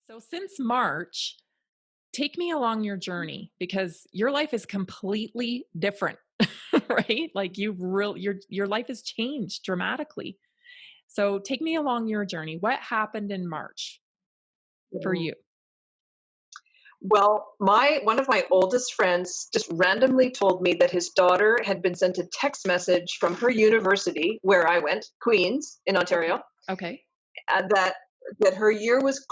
So since March, take me along your journey because your life is completely different, right? Like your life has changed dramatically. So take me along your journey. What happened in March for Mhm. you? Well, my one of my oldest friends just randomly told me that his daughter had been sent a text message from her university, where I went, Queens in Okay. Ontario, Okay. and that her year was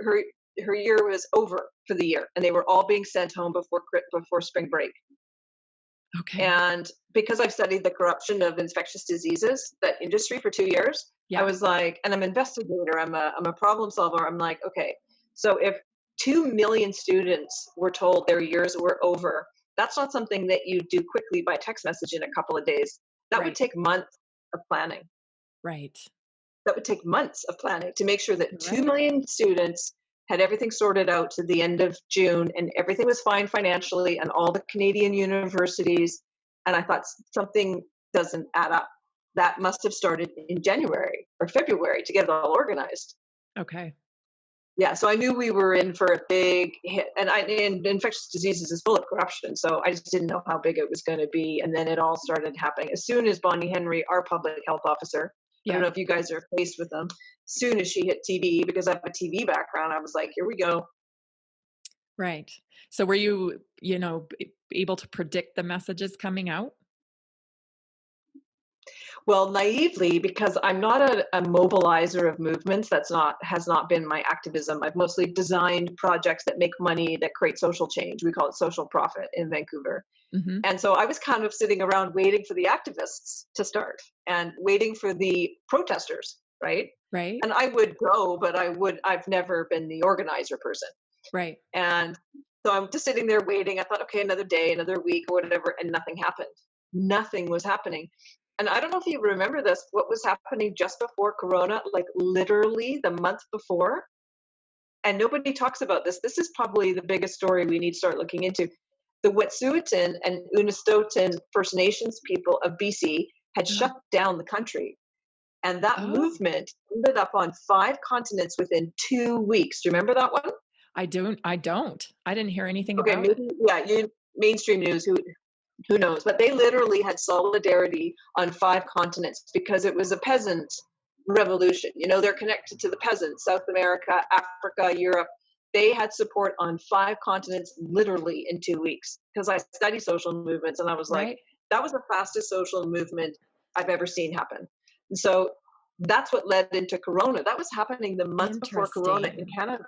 her year was over for the year, and they were all being sent home before spring break. Okay. And because I've studied the corruption of infectious diseases, that industry for 2 years, I Yeah. was like, and I'm an investigator, I'm a problem solver. I'm like, okay, so if 2 million students were told their years were over, that's not something that you do quickly by text message in a couple of days. That would Right. take months of planning. Right. That would take months of planning to make sure that 2 Right. million students had everything sorted out to the end of June and everything was fine financially and all the Canadian universities. And I thought something doesn't add up. That must have started in January or February to get it all organized. Okay. Yeah, so I knew we were in for a big hit, and infectious diseases is full of corruption, so I just didn't know how big it was going to be, and then it all started happening as soon as Bonnie Henry, our public health officer, I don't Yeah. know if you guys are faced with them, as soon as she hit TV, because I have a TV background, I was like, here we go. Right. So were you able to predict the messages coming out? Well, naively, because I'm not a mobilizer of movements. That's not has not been my activism. I've mostly designed projects that make money that create social change. We call it social profit in Vancouver. Mhm. And so I was kind of sitting around waiting for the activists to start and waiting for the protesters, right? Right? And I would go, but I've never been the organizer person. Right. And so I'm just sitting there waiting. I thought, okay, another day, another week, or whatever, and nothing happened. Nothing was happening. And I don't know if you remember this, what was happening just before Corona, like literally the month before. And nobody talks about this. This is probably the biggest story we need to start looking into. The Wet'suwet'en and Unistoten First Nations people of BC had Uh, shut down the country. And that oh, movement ended up on 5 continents within 2 weeks. Do you remember that one? I don't. I didn't hear anything Okay, about it. maybe yeah, you mainstream news, who knows? But they literally had solidarity on 5 continents because it was a peasant revolution. You know, they're connected to the peasants, South America, Africa, Europe. They had support on 5 continents literally in 2 weeks. Because I study social movements and I was like, Right? that was the fastest social movement I've ever seen happen. And so that's what led into Corona. That was happening the month before Corona in Interesting. Canada.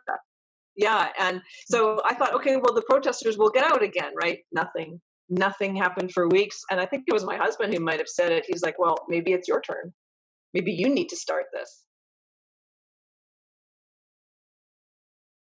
Yeah, and so I thought, Interesting. okay, well, the protesters will get out again, right? Nothing. Nothing happened for weeks, and I think it was my husband who might have said it. He's like, "Well, maybe it's your turn. Maybe you need to start this."